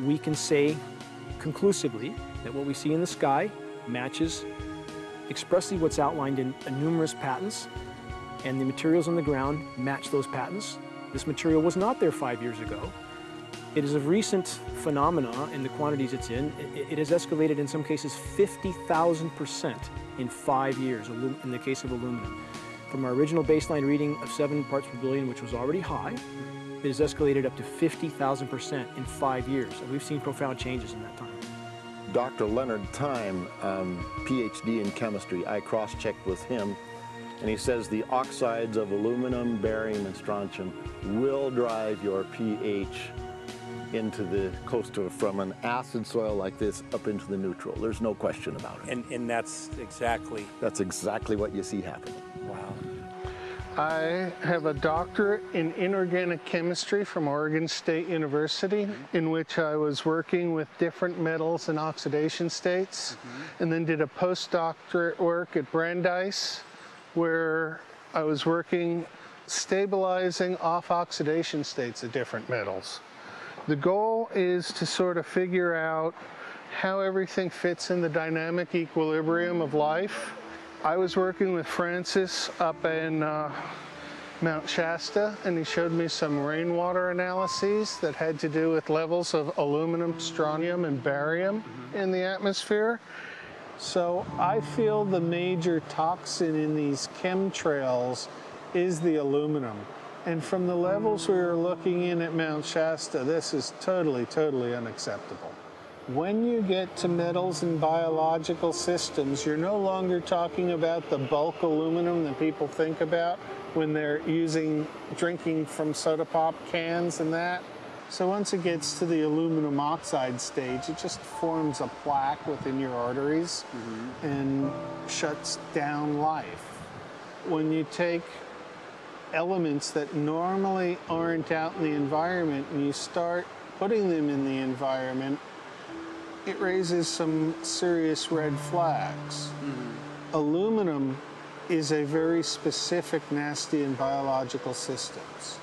we can say conclusively that what we see in the sky matches expressly what's outlined in numerous patents, and the materials on the ground match those patents. This material was not there 5 years ago. It is a recent phenomena in the quantities it's in. It has escalated in some cases 50,000% in 5 years in the case of aluminum. From our original baseline reading of 7 parts per billion, which was already high, it has escalated up to 50,000% in 5 years. And we've seen profound changes in that time. Dr. Leonard Time, PhD in chemistry, I cross-checked with him, and he says the oxides of aluminum, barium, and strontium will drive your pH into the coastal, from an acid soil like this up into the neutral. There's no question about it. And that's exactly... That's exactly what you see happening. Wow. I have a doctorate in inorganic chemistry from Oregon State University, in which I was working with different metals and oxidation states, and then did a postdoctorate work at Brandeis, where I was working stabilizing off-oxidation states of different metals. The goal is to sort of figure out how everything fits in the dynamic equilibrium of life. I was working with Francis up in Mount Shasta, and he showed me some rainwater analyses that had to do with levels of aluminum, strontium, and barium in the atmosphere. So I feel the major toxin in these chemtrails is the aluminum. And from the levels we were looking in at Mount Shasta, this is totally, totally unacceptable. When you get to metals and biological systems, you're no longer talking about the bulk aluminum that people think about when they're drinking from soda pop cans and that. So once it gets to the aluminum oxide stage, it just forms a plaque within your arteries and shuts down life. When you take elements that normally aren't out in the environment and you start putting them in the environment, it raises some serious red flags. Aluminum is a very specific, nasty and biological systems.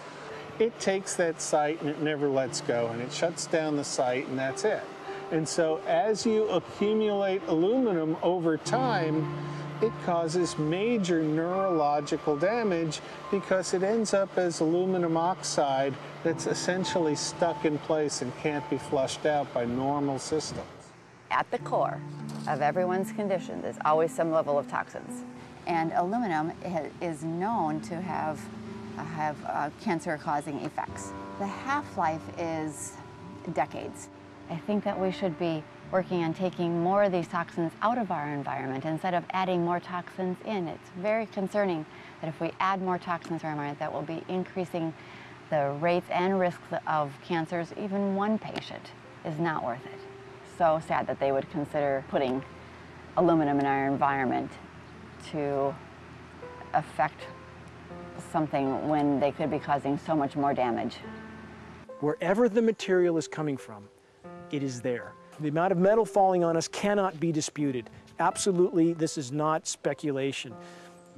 It takes that site and it never lets go, and it shuts down the site, and that's it. And so as you accumulate aluminum over time, it causes major neurological damage because it ends up as aluminum oxide that's essentially stuck in place and can't be flushed out by normal systems. At the core of everyone's condition, there's always some level of toxins. And aluminum is known to have cancer-causing effects. The half-life is decades. I think that we should be working on taking more of these toxins out of our environment instead of adding more toxins in. It's very concerning that if we add more toxins to our environment, that will be increasing the rates and risks of cancers. Even one patient is not worth it. So sad that they would consider putting aluminum in our environment to affect something when they could be causing so much more damage. Wherever the material is coming from, it is there. The amount of metal falling on us cannot be disputed. Absolutely, this is not speculation.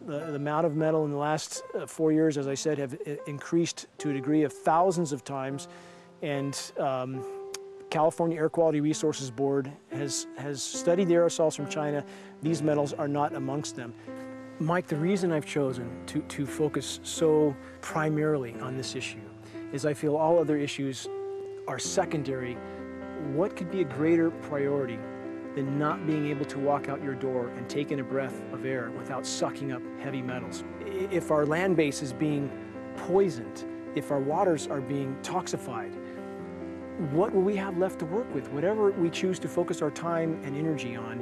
The amount of metal in the last 4 years, as I said, have increased to a degree of thousands of times, and California Air Quality Resources Board has studied the aerosols from China. These metals are not amongst them. Mike, the reason I've chosen to focus so primarily on this issue is I feel all other issues are secondary. What could be a greater priority than not being able to walk out your door and take in a breath of air without sucking up heavy metals? If our land base is being poisoned, if our waters are being toxified, what will we have left to work with? Whatever we choose to focus our time and energy on,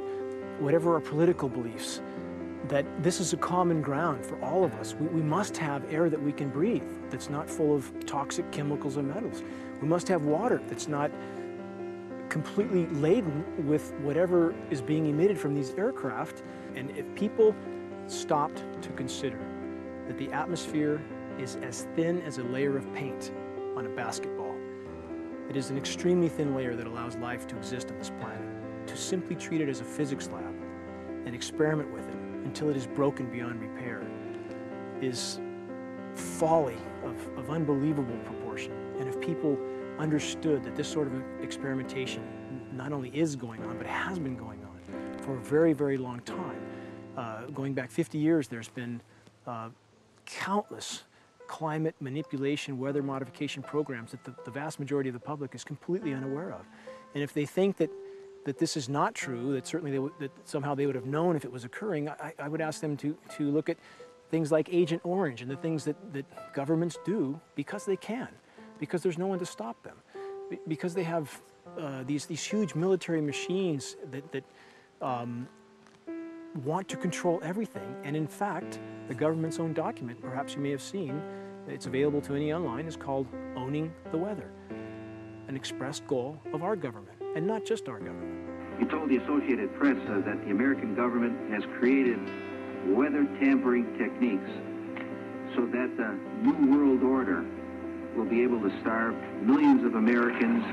whatever our political beliefs, that this is a common ground for all of us. We must have air that we can breathe that's not full of toxic chemicals and metals. We must have water that's not completely laden with whatever is being emitted from these aircraft. And if people stopped to consider that the atmosphere is as thin as a layer of paint on a basketball, it is an extremely thin layer that allows life to exist on this planet. To simply treat it as a physics lab and experiment with it until it is broken beyond repair is folly of unbelievable proportion. And if people understood that this sort of experimentation not only is going on, but has been going on for a very, very long time. Going back 50 years, there's been countless climate manipulation, weather modification programs that the vast majority of the public is completely unaware of. And if they think that this is not true, that certainly that somehow they would have known if it was occurring, I would ask them to look at things like Agent Orange and the things that governments do because they can, because there's no one to stop them, because they have these huge military machines that want to control everything. And in fact, the government's own document, perhaps you may have seen, it's available to any online, is called Owning the Weather, an expressed goal of our government, and not just our government. He told the Associated Press that the American government has created weather tampering techniques so that the New World Order will be able to starve millions of Americans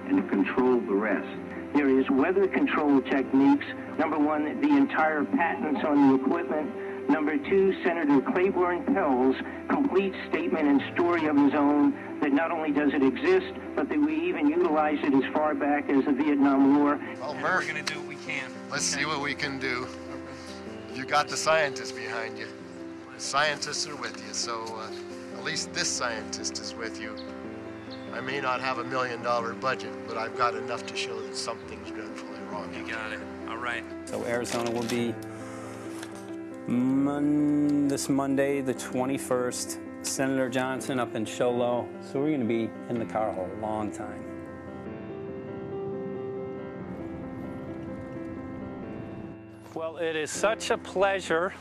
and to control the rest. There is weather control techniques. Number one, the entire patents on the equipment. Number two, Senator Claiborne Pell's complete statement and story of his own that not only does it exist, but that we even utilize it as far back as the Vietnam War. Well, Murph, we're going to do what we can. Let's see what we can do. You got the scientists behind you. The scientists are with you, so at least this scientist is with you. I may not have $1 million budget, but I've got enough to show that something's dreadfully wrong. You got it. All right. So Arizona will be this Monday, the 21st. Senator Johnson up in Show Low. So we're going to be in the car a long time. Well, it is such a pleasure.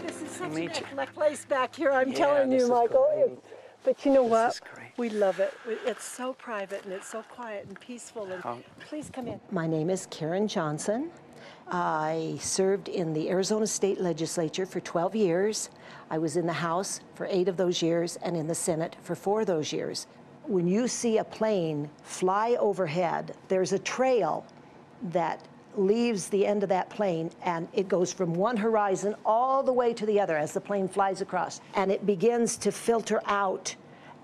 This is such an excellent place back here, I'm telling you, Michael. But you know what? We love it. It's so private and it's so quiet and peaceful. And please come in. My name is Karen Johnson. I served in the Arizona State Legislature for 12 years. I was in the House for 8 of those years and in the Senate for 4 of those years. When you see a plane fly overhead, there's a trail that leaves the end of that plane, and it goes from one horizon all the way to the other as the plane flies across. And it begins to filter out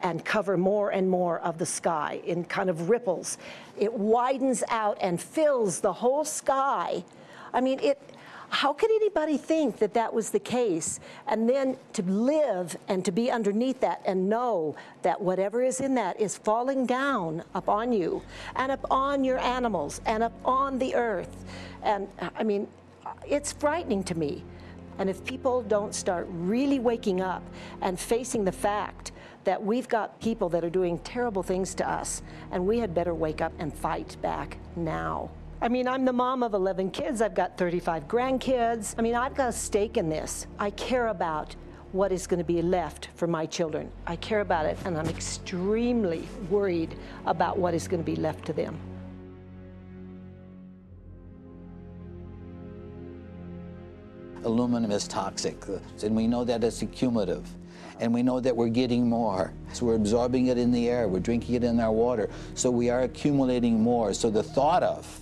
and cover more and more of the sky in kind of ripples. It widens out and fills the whole sky. I mean, how could anybody think that that was the case? And then to live and to be underneath that and know that whatever is in that is falling down upon you and upon your animals and upon the earth. And I mean, it's frightening to me. And if people don't start really waking up and facing the fact that we've got people that are doing terrible things to us, and we had better wake up and fight back now. I mean, I'm the mom of 11 kids. I've got 35 grandkids. I mean, I've got a stake in this. I care about what is going to be left for my children. I care about it, and I'm extremely worried about what is going to be left to them. Aluminum is toxic, and we know that it's accumulative. And we know that we're getting more. So we're absorbing it in the air, we're drinking it in our water, so we are accumulating more. So the thought of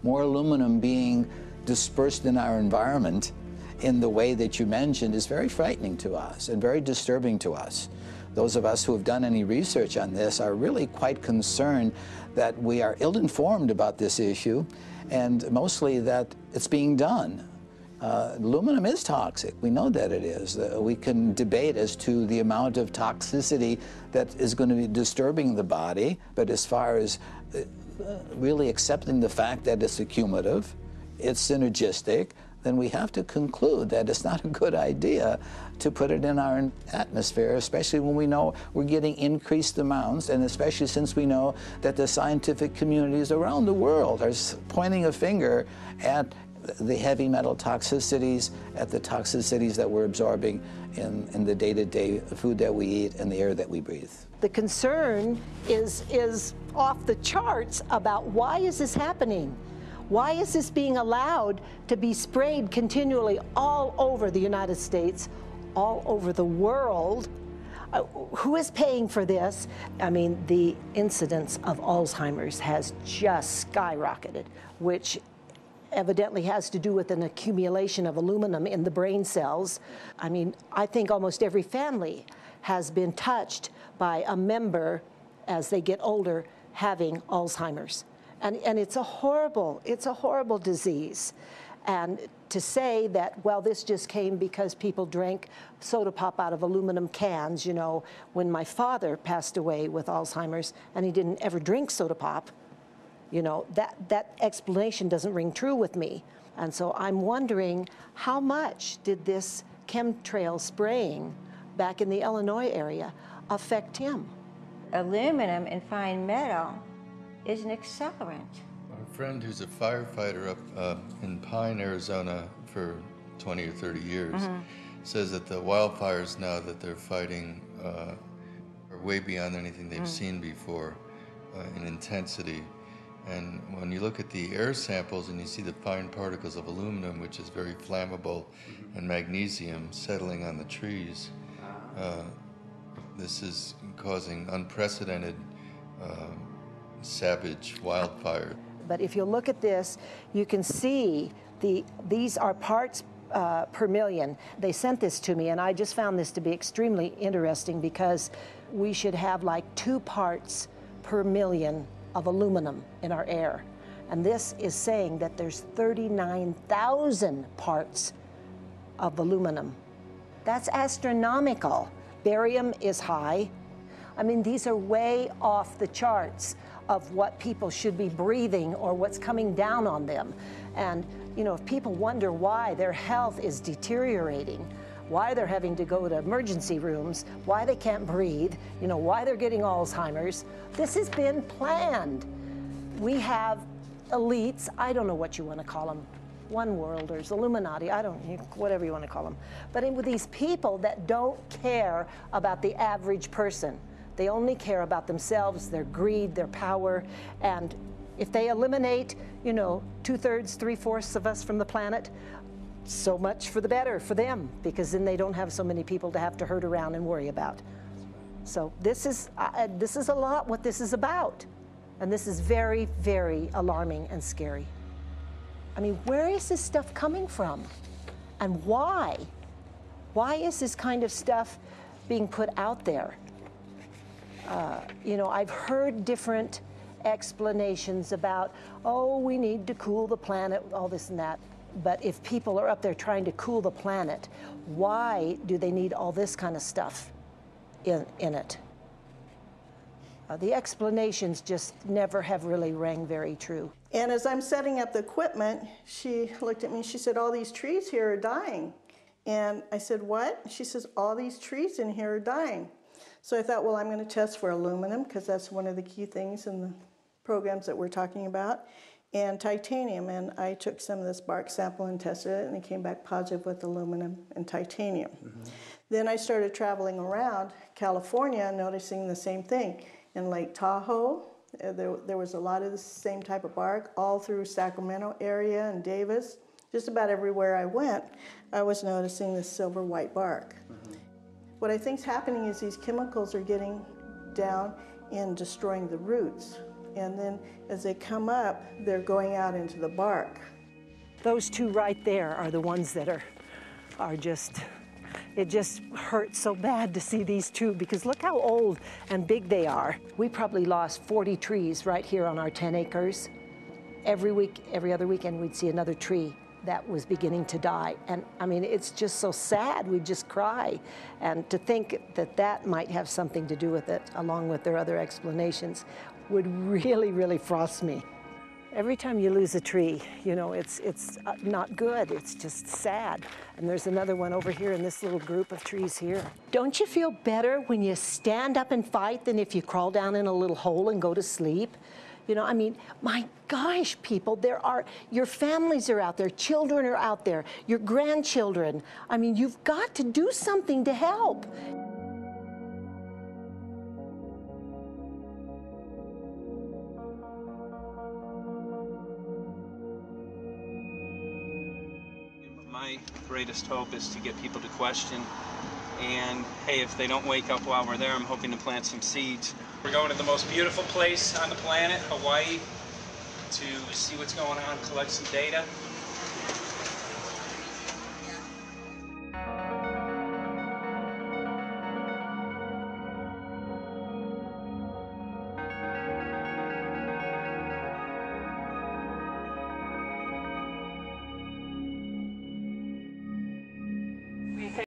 more aluminum being dispersed in our environment in the way that you mentioned is very frightening to us and very disturbing to us. Those of us who have done any research on this are really quite concerned that we are ill-informed about this issue, and mostly that it's being done. Aluminum is toxic. We know that it is. We can debate as to the amount of toxicity that is going to be disturbing the body, but as far as really accepting the fact that it's accumulative, it's synergistic, then we have to conclude that it's not a good idea to put it in our atmosphere, especially when we know we're getting increased amounts, and especially since we know that the scientific communities around the world are pointing a finger at the heavy metal toxicities, at the toxicities that we're absorbing in the day-to-day food that we eat and the air that we breathe. The concern is off the charts about why is this happening? Why is this being allowed to be sprayed continually all over the United States, all over the world? Who is paying for this? I mean, the incidence of Alzheimer's has just skyrocketed, which evidently has to do with an accumulation of aluminum in the brain cells. I mean, I think almost every family has been touched by a member as they get older, having Alzheimer's. And it's a horrible disease. And to say that, well, this just came because people drank soda pop out of aluminum cans, you know, when my father passed away with Alzheimer's and he didn't ever drink soda pop, you know, that explanation doesn't ring true with me. And so I'm wondering, how much did this chemtrail spraying back in the Illinois area affect him? Aluminum and fine metal is an accelerant. A friend who's a firefighter up in Pine, Arizona for 20 or 30 years says that the wildfires now that they're fighting are way beyond anything they've seen before in intensity. And when you look at the air samples and you see the fine particles of aluminum, which is very flammable, and magnesium settling on the trees, this is causing unprecedented savage wildfire. But if you look at this, you can see these are parts per million. They sent this to me, and I just found this to be extremely interesting because we should have like 2 parts per million of aluminum in our air. And this is saying that there's 39,000 parts of aluminum. That's astronomical. Barium is high. I mean, these are way off the charts of what people should be breathing or what's coming down on them. And, you know, if people wonder why their health is deteriorating, why they're having to go to emergency rooms, why they can't breathe, you know, why they're getting Alzheimer's, this has been planned. We have elites, I don't know what you want to call them, one worlders, Illuminati, I don't, whatever you want to call them. But with these people that don't care about the average person. They only care about themselves, their greed, their power, and if they eliminate, you know, 2/3, 3/4 of us from the planet, so much for the better for them, because then they don't have so many people to have to herd around and worry about. So this is a lot what this is about, and this is very, very alarming and scary. I mean, where is this stuff coming from, and why? Why is this kind of stuff being put out there? You know, I've heard different explanations about, oh, we need to cool the planet, all this and that. But if people are up there trying to cool the planet, why do they need all this kind of stuff in it? The explanations just never have really rang very true. And as I'm setting up the equipment, she looked at me, she said, all these trees here are dying. And I said, what? She says, all these trees in here are dying. So I thought, well, I'm going to test for aluminum, because that's one of the key things in the programs that we're talking about, and titanium. And I took some of this bark sample and tested it, and it came back positive with aluminum and titanium. Then I started traveling around California, noticing the same thing. In Lake Tahoe, there was a lot of the same type of bark, all through Sacramento area and Davis. Just about everywhere I went, I was noticing this silver white bark. What I think is happening is these chemicals are getting down and destroying the roots. And then as they come up, they're going out into the bark. Those 2 right there are the ones that are just, it just hurts so bad to see these 2, because look how old and big they are. We probably lost 40 trees right here on our 10 acres. Every week, every other weekend, we'd see another tree that was beginning to die. And I mean, it's just so sad, we just cry. And to think that that might have something to do with it, along with their other explanations, would really, really frost me. Every time you lose a tree, you know, it's not good, it's just sad. And there's another one over here in this little group of trees here. Don't you feel better when you stand up and fight than if you crawl down in a little hole and go to sleep? You know, I mean, my gosh, people, your families are out there, children are out there, your grandchildren. I mean, you've got to do something to help. My greatest hope is to get people to question. And hey, if they don't wake up while we're there, I'm hoping to plant some seeds. We're going to the most beautiful place on the planet, Hawaii, to see what's going on, collect some data.